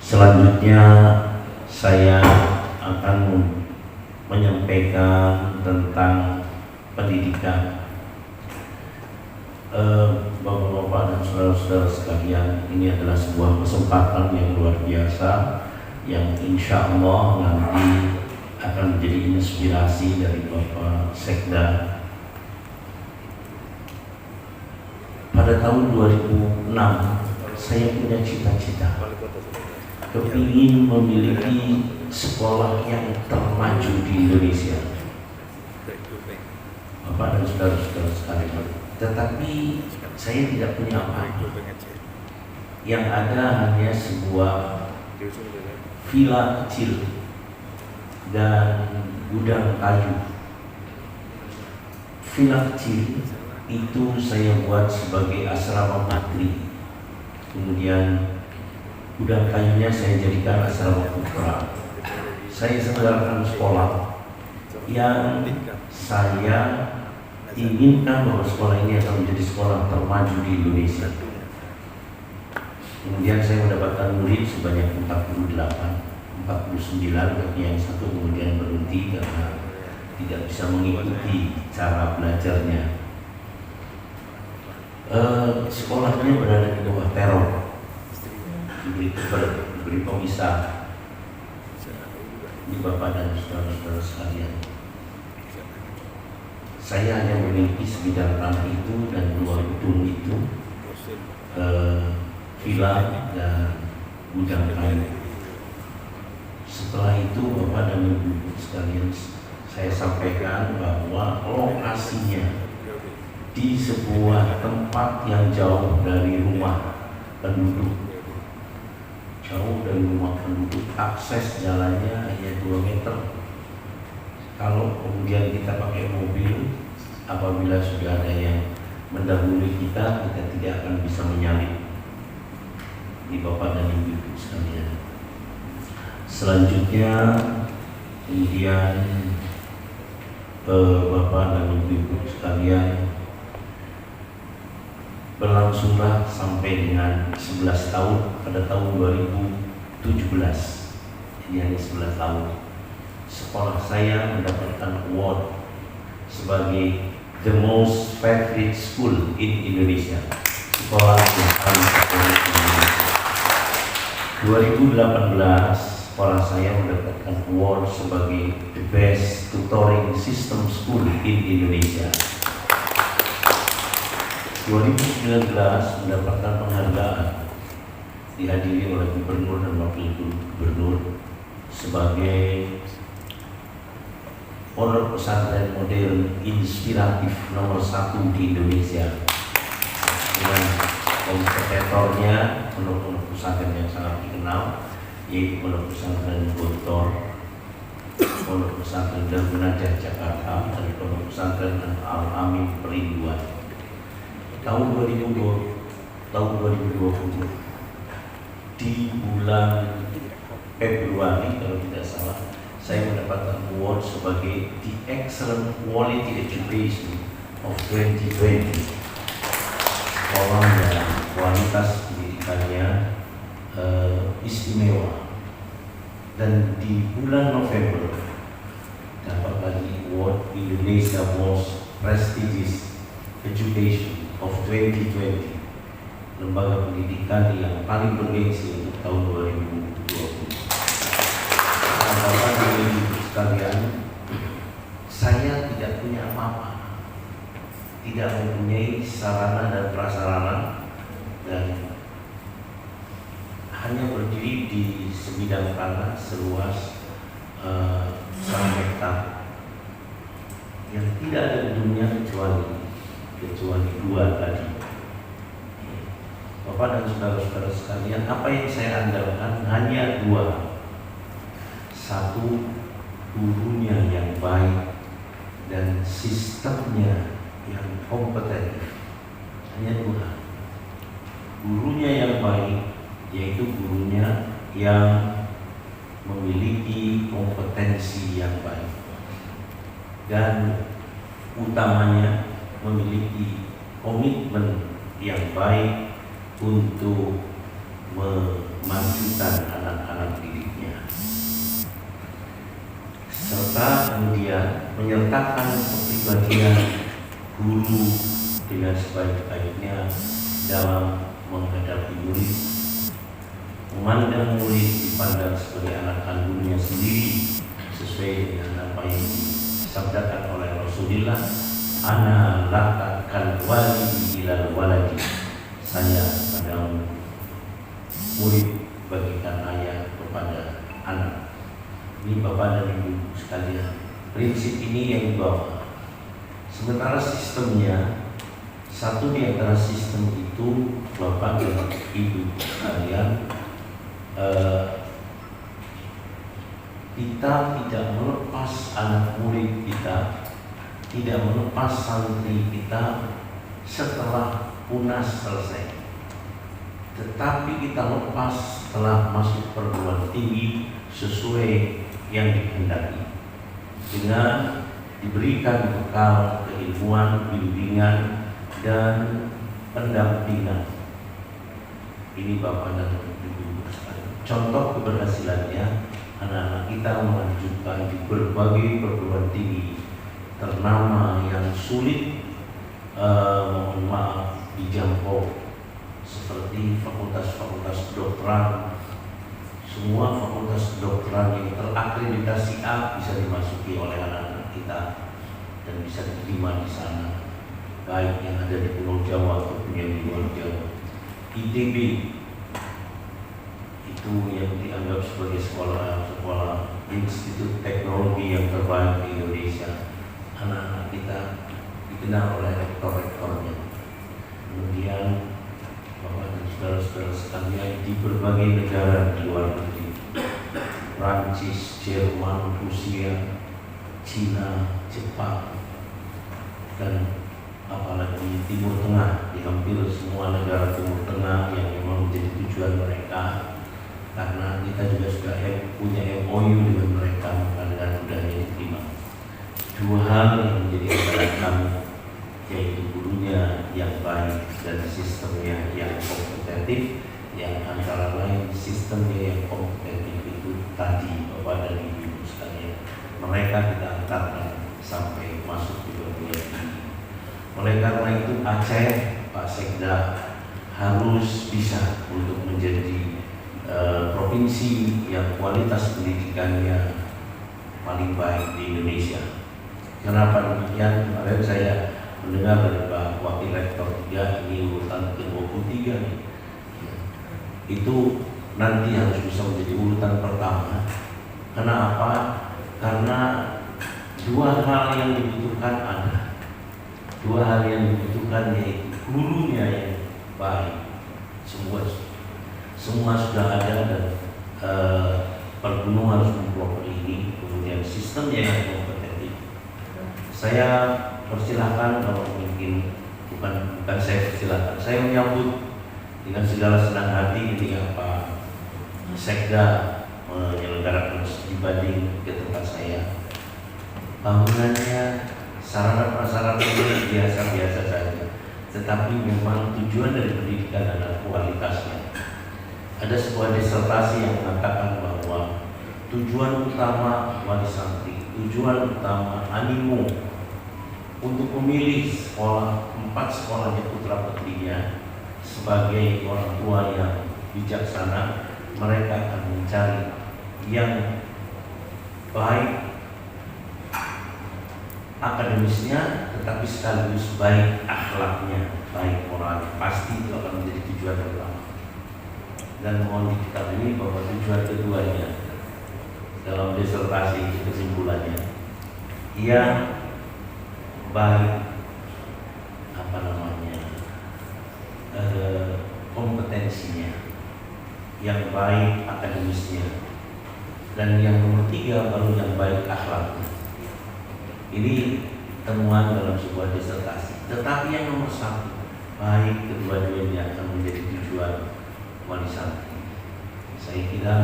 Selanjutnya saya akan menyampaikan tentang pendidikan. Bapak-bapak dan saudara-saudara sekalian, ini adalah sebuah kesempatan yang luar biasa yang insya Allah nanti akan menjadi inspirasi dari Bapak Sekda. Pada tahun 2006 saya punya cita-cita, kepingin memiliki sekolah yang termaju di Indonesia, Bapak dan saudara-saudara sekalian. Tetapi saya tidak punya apa-apa. Yang ada hanya sebuah villa kecil dan gudang kayu. Villa kecil itu saya buat sebagai asrama mantri. Kemudian gudang kayunya saya jadikan asrama putra. Saya selenggarakan sekolah yang saya inginkan bahwa sekolah ini akan menjadi sekolah termaju di Indonesia. Kemudian saya mendapatkan murid sebanyak 49, tapi yang satu kemudian berhenti karena tidak bisa mengikuti cara belajarnya. Sekolahnya berada di bawah teror, diberi pemisah. Ini Bapak dan saudara-saudara sekalian, saya hanya memiliki sebidang tanah itu dan 2 gedung itu, villa dan gudang kayu. Setelah itu Bapak dan Ibu sekalian, saya sampaikan bahwa lokasinya di sebuah tempat yang jauh dari rumah penduduk. Jauh dari rumah penduduk, akses jalannya hanya 2 meter. Kalau kemudian kita pakai mobil, apabila sudah ada yang mendahului kita tidak akan bisa menyalip. Di Bapak dan Ibu sekalian. Selanjutnya, kemudian Bapak dan Ibu sekalian, berlangsunglah sampai dengan 11 tahun pada tahun 2017. Jadi hanya 11 tahun. Sekolah saya mendapatkan award sebagai the most favorite school in Indonesia. Sekolah yang paling favorit di Indonesia. 2018 sekolah saya mendapatkan award sebagai the best tutoring system school in Indonesia. 2019 mendapatkan penghargaan dihadiri oleh Gubernur dan Wakil Gubernur sebagai Pondok Pesantren Modern Inspiratif nomor 1 di Indonesia, dengan kompetitornya pondok pesantren yang sangat dikenal, yaitu Pondok Pesantren Gontor, Pondok Pesantren Darul Najah Jakarta, dan Pondok Pesantren Al-Amin Perinduan. Tahun 2020 di bulan Februari kalau tidak salah, saya mendapatkan award sebagai the Excellent Quality Education of 2020. Sekolah yang kualitas pendidikannya istimewa. Dan di bulan November dapat lagi award Indonesia Most Prestigious Education of 2020, lembaga pendidikan yang paling bergengsi untuk tahun 2020. Bapak dan Ibu sekalian, saya tidak punya apa-apa, tidak mempunyai sarana dan prasarana, dan hanya berdiri di sebidang tanah seluas 1 hektar yang tidak ada gedungnya kecuali 2 tadi. Bapak dan saudara-saudara sekalian, apa yang saya andalkan hanya 2. 1, gurunya yang baik dan sistemnya yang kompetitif. Hanya 2. Gurunya yang baik, yaitu gurunya yang memiliki kompetensi yang baik, dan utamanya memiliki komitmen yang baik untuk memajukan anak-anak serta kemudian menyertakan kepribadian guru dengan sebaik-baiknya dalam menghadapi murid, memandang murid dipandang sebagai anak kandungnya sendiri sesuai dengan apa yang disabdakan oleh Rasulullah, ana laka kal walidi ilal waladi, saya padamu murid bagikan ayah kepada anak. Ini Bapak dan Ibu sekalian, prinsip ini yang dibawa. Sementara sistemnya, satu di antara sistem itu Bapak dan Ibu sekalian, kita tidak melepas anak murid kita, tidak melepas santri kita setelah UNAS selesai, tetapi kita lepas setelah masuk perguruan tinggi sesuai yang dikehendaki, dengan diberikan bekal keilmuan, bimbingan, dan pendampingan. Ini Bapak dan Ibu sekalian, contoh keberhasilannya anak-anak kita melanjutkan di berbagai perguruan tinggi ternama yang sulit mohon maaf dijangkau, seperti fakultas-fakultas kedokteran. Semua fakultas kedokteran yang terakreditasi A bisa dimasuki oleh anak-anak kita dan bisa diterima di sana, baik yang ada di Pulau Jawa ataupun yang di luar Jawa. ITB itu yang dianggap sebagai sekolah institut teknologi yang terbaik di Indonesia. Anak-anak kita dikenal oleh rektor-rektornya. Kemudian Bapak dan saudara-saudara sekalian, di berbagai negara di luar negeri, Prancis, Jerman, Rusia, Cina, Jepang, dan apalagi Timur Tengah, di hampir semua negara Timur Tengah yang memang menjadi tujuan mereka, karena kita juga sudah punya MOU dengan mereka, maka dengan mudahnya diterima. Dua hal yang menjadi andalan kami, yaitu gurunya yang baik dan sistemnya yang kompetitif. Yang antara lain sistemnya yang kompetitif itu tadi Bapak dan Ibu sekalian, mereka kita antarkan sampai masuk di perguruan tinggi. Oleh karena itu Aceh, Pak Sekda harus bisa untuk menjadi provinsi yang kualitas pendidikannya paling baik di Indonesia. Kenapa demikian? Kemarin saya mendengar dari Pak Wakil Rektor 3, ini urutan ke-23 nih. Itu nanti harus bisa menjadi urutan pertama. Kenapa? Karena dua hal yang dibutuhkan ada. Dua hal yang dibutuhkan yaitu gurunya yang baik. Semua sudah ada dan perguruan harus mempelopori ini. Kemudian sistemnya yang kompetitif. Saya persilahkan, kalau mungkin bukan saya persilahkan, saya menyambut dengan segala senang hati ketika Pak Sekda menyelenggarakan studi banding ke tempat saya. Bangunannya, sarana prasarana biasa-biasa saja, tetapi memang tujuan dari pendidikan adalah kualitasnya. Ada sebuah disertasi yang mengatakan bahwa tujuan utama wali santri, tujuan utama animo untuk memilih sekolah, 4 sekolahnya putra putrinya sebagai orang tua yang bijaksana, mereka akan mencari yang baik akademisnya, tetapi sekaligus baik akhlaknya, baik moralnya. Pasti itu akan menjadi tujuan utama. Dan mohon diketahui bahwa tujuan keduanya dalam disertasi itu kesimpulannya, yang baik kompetensinya, yang baik akademisnya, dan yang nomor 3 baru yang baik akhlaknya. Ini temuan dalam sebuah disertasi. Tetapi yang nomor 1, baik kedua-duanya akan menjadi tujuan wali santri. Saya kira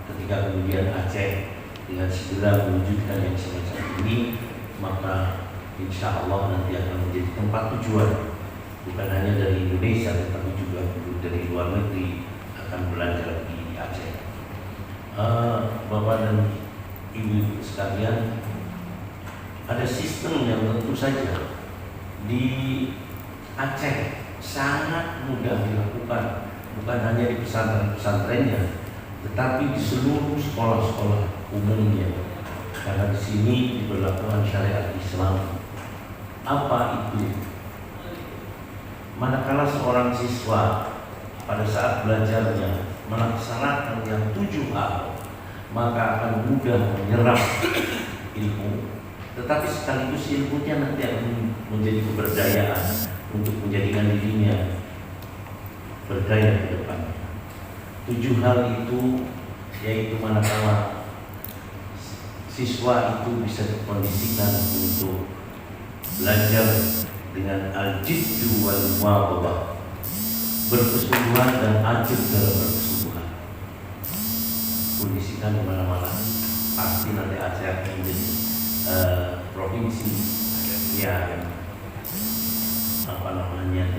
ketika kemudian Aceh dengan segera mewujudkan yang semacam ini, maka insya Allah nanti akan menjadi tempat tujuan, bukan hanya dari Indonesia tetapi juga dari luar negeri akan belajar di Aceh. Bapak dan Ibu sekalian, ada sistem yang tentu saja di Aceh sangat mudah dilakukan, bukan hanya di pesantren-pesantrennya, tetapi di seluruh sekolah-sekolah umumnya. Karena di sini diberlakukan syariat Islam. Apa itu? Manakala seorang siswa pada saat belajarnya melaksanakan yang 7 hal, maka akan mudah menyerap ilmu. Tetapi sekaligus ilmunya nanti akan menjadi keberdayaan untuk menjadikan dirinya berdaya ke depan. 7 hal itu yaitu manakala siswa itu bisa dikondisikan untuk belajar dengan al-jiddu wal muwabah, berkesungguhan dan ajib dalam berkesungguhan. Kondisikan di mana-mana, pasti nanti Aceh akan menjadi provinsi yang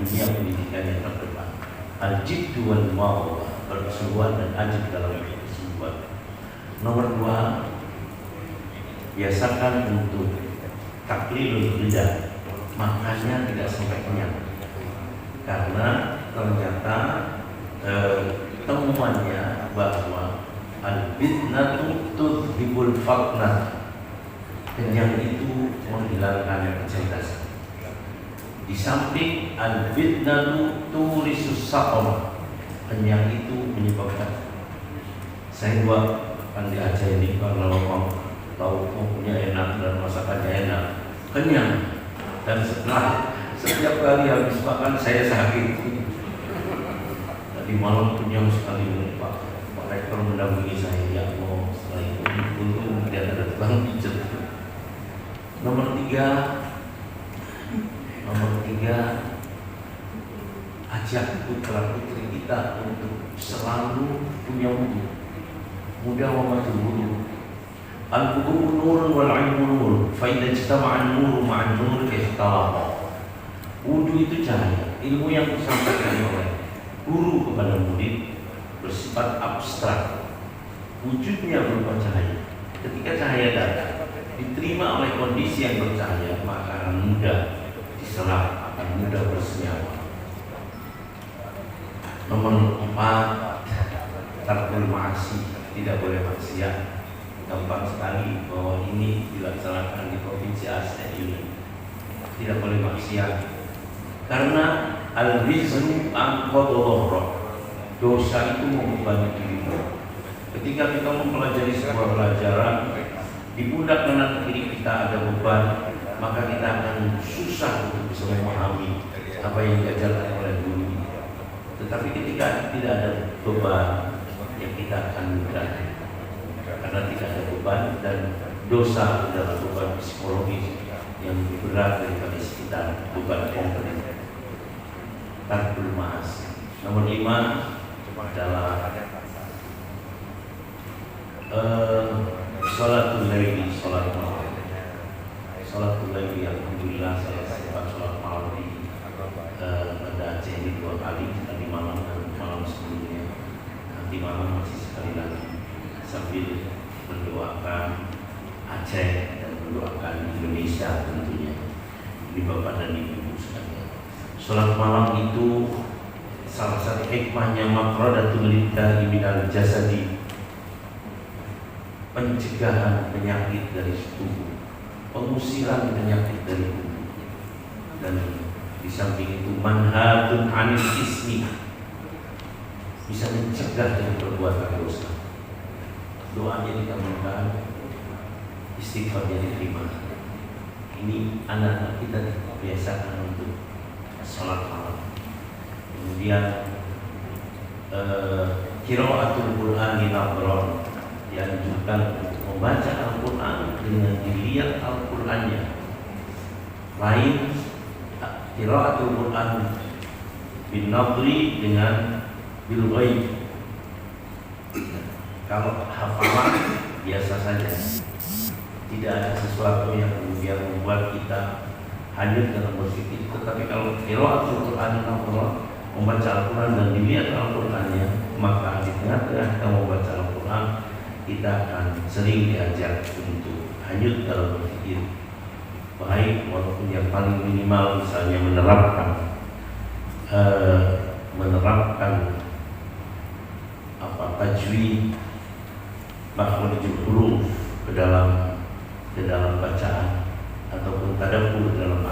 dunia pendidikan yang terdepan. Al-jiddu wal muwabah, berkesungguhan dan ajib dalam berkesungguhan. Nomor 2, biasakan untuk taklilul lidah, makannya tidak sampai kenyang, karena ternyata temuannya bahwa al-bidnatu tudhibul faqnah, kenyang itu menghilangkan kecerdasan. Di samping al-bidnatu turisus saqam, kenyang itu menyebabkan, saya buat kan di Aceh ini kalau orang tahu punya enak dan masakannya enak, kenyang, dan setelah setiap kali habis makan saya sakit. Tadi malam kenyang sekali, Pak Rektor mendampingi saya, ya Allah, setelah itu untung tidak ada tukang pijat. Nomor 3, ajak putra putri kita untuk selalu punya wudu. Mudah wa majhul. Al-wudu nurun wal ilmu nur, fa idza ijtama'a an-nur ma'an nur ikhtalafa. Wudu itu cahaya, ilmu yang disampaikan oleh guru kepada murid bersifat abstrak. Wujudnya berupa cahaya. Ketika cahaya datang, diterima oleh kondisi yang bercahaya, maka akan mudah diserap, akan mudah bersenyawa. Nomor 4, tarkul ma'asi, tidak boleh maksiat. Gampang sekali bahwa ini dilaksanakan di provinsi Aceh ini. Tidak boleh maksiat, karena al-wizru anqadha, dosa itu membebani dirimu. Ketika kita mempelajari sebuah pelajaran, di pundak kanan kiri kita ada beban, maka kita akan susah untuk bisa memahami apa yang diajarkan oleh guru. Tetapi ketika tidak ada beban, ya kita akan mudah, karena tidak ada beban, dan dosa adalah beban psikologis yang lebih berat daripada sekitar beban konkret. Tarkul ma'asi. Nomor 5 adalah sholatul laili, sholat malam. Sholatul laili, alhamdulillah saya sempat sholat malam di pada Aceh ini 2 kali, tadi malam dan malam sebelumnya. Nanti malam masih sekali lagi, sambil mendoakan Aceh dan mendoakan Indonesia tentunya. Ini Bapak dan Ibu sekalian. Sholat malam itu salah satu hikmahnya maqradatul lillahi minal jasadi, pencegahan penyakit dari tubuh, pengusiran penyakit dari tubuh, dan di samping itu manhatun anil ismi, bisa mencegah dari perbuatan dosa. Doanya dikabulkan, istighfarnya diterima. Ini anak-anak kita dibiasakan untuk sholat malam. Kemudian qiraatul Qur'ani naqran, dianjurkan untuk membaca Al-Quran dengan dilihat Al-Qurannya. Lain qiraatul Quran bin nadri dengan bil ghaib. Kalau hafalan biasa saja, tidak ada sesuatu yang kemudian membuat kita hanyut dalam berpikir. Tetapi kalau qiraatul Quran naqran, membaca Al-Quran dan dilihat Al-Qurannya, maka di tengah-tengah kita membaca Al-Quran, kita akan sering diajak untuk hanyut dalam berpikir, baik walaupun yang paling minimal misalnya menerapkan tajwid, makhrajul huruf ke dalam bacaan, ataupun tadabbur dalam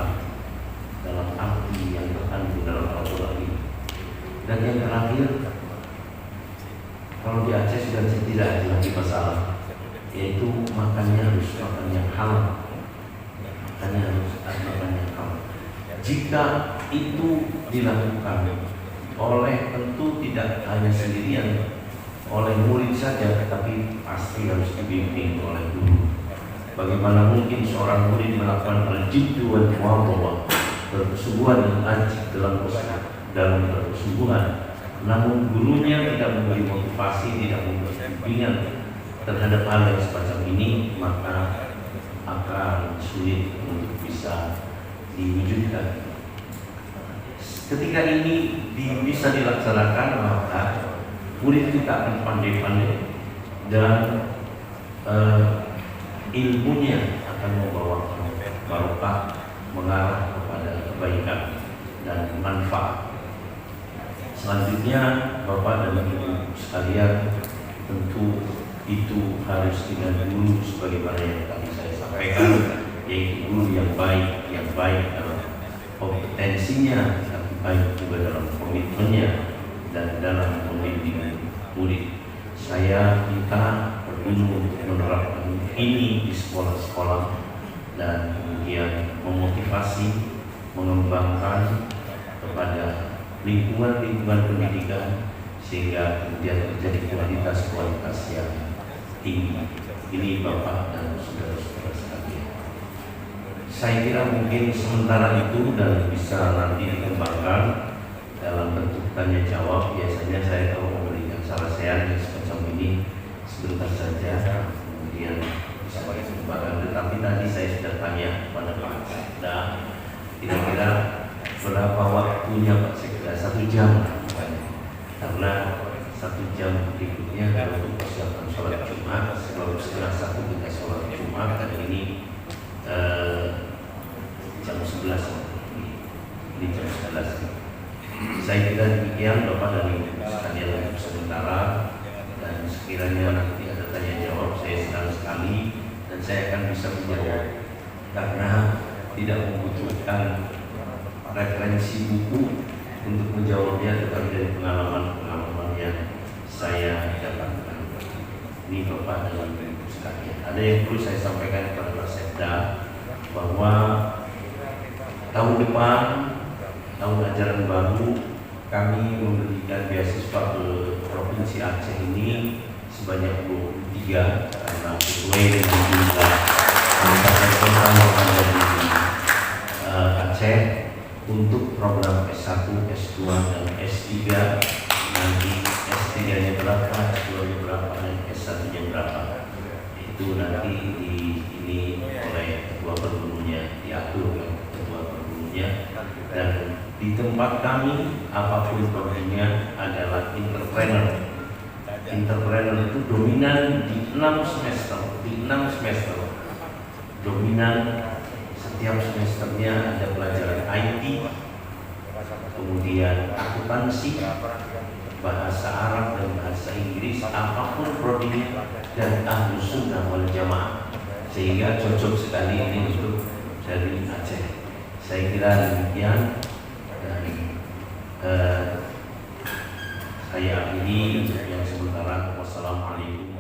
arti yang terkandung dalam Al-Quran ini. Dan yang terakhir, kalau di Aceh sudah tidak ada lagi masalah, yaitu makannya harus makan yang halal. Jika itu dilakukan oleh, tentu tidak hanya sendirian oleh murid saja, tapi pasti harus dibimbing oleh guru. Bagaimana mungkin seorang murid melakukan al-jiddu wal muwadhalah, bersungguhan dan ajib dalam bersungguhan, namun gurunya tidak memberi motivasi, tidak memberi bimbingan terhadap hal yang semacam ini, maka akan sulit untuk bisa diwujudkan. Ketika ini bisa dilaksanakan, maka murid kita akan pandai-pandai dan ilmunya akan membawa barokah, mengarah kepada kebaikan dan manfaat. Selanjutnya, Bapak dan Ibu sekalian, tentu itu harus dengan guru sebagaimana yang tadi saya sampaikan, yaitu guru yang baik dalam kompetensinya, tapi baik juga dalam komitmennya dan dalam membimbing murid. Saya minta guru untuk menerapkan ini di sekolah-sekolah dan kemudian memotivasi, mengembangkan kepada lingkungan pendidikan sehingga kemudian terjadi kualitas yang tinggi. Ini Bapak dan saudara-saudara sekalian. Saya kira mungkin sementara itu dan bisa nanti dikembangkan dalam bentuk tanya jawab. Biasanya saya kalau memberikan saran yang semacam ini sebentar saja, kemudian bisa dikembangkan. Tetapi tadi saya sudah tanya kepada Pak Sekda, kira-kira berapa waktunya Pak Sekda? 1 jam, karena 1 jam berikutnya untuk persiapan sholat Jumat. Sebelum setengah 1 kita sholat Jumat, dan ini jam 11 ini jam 11. Saya kira demikian Bapak dan Ibu sekalian untuk sementara, dan sekiranya nanti ada tanya jawab saya senang sekali dan saya akan bisa menjawab, karena tidak membutuhkan referensi buku untuk menjawabnya, tetapi dari pengalaman yang saya dapatkan. Ini Bapak dan Ibu sekalian, ada yang perlu saya sampaikan kepada Pak Sekda, bahwa tahun depan, tahun ajaran baru, kami memberikan beasiswa ke Provinsi Aceh ini sebanyak 23, karena sesuai dengan jumlah kabupaten kota yang ada di Aceh, untuk program S1, S2, dan S3. Nanti S3-nya berapa, S2-nya berapa, dan S1-nya berapa, itu nanti ini oleh ketua pergurunya, diatur oleh ketua pergurunya. Dan di tempat kami, apapun programnya adalah entrepreneur. Entrepreneur itu dominan di 6 semester. Dominan setiap semesternya ada pelajaran IT, kemudian akuntansi, bahasa Arab dan bahasa Inggris, apapun prodinya, dan Ahlus Sunnah wal Jamaah, sehingga cocok sekali ini untuk dari Aceh. Saya kira demikian, dan saya akhiri yang sementara. Wassalamualaikum.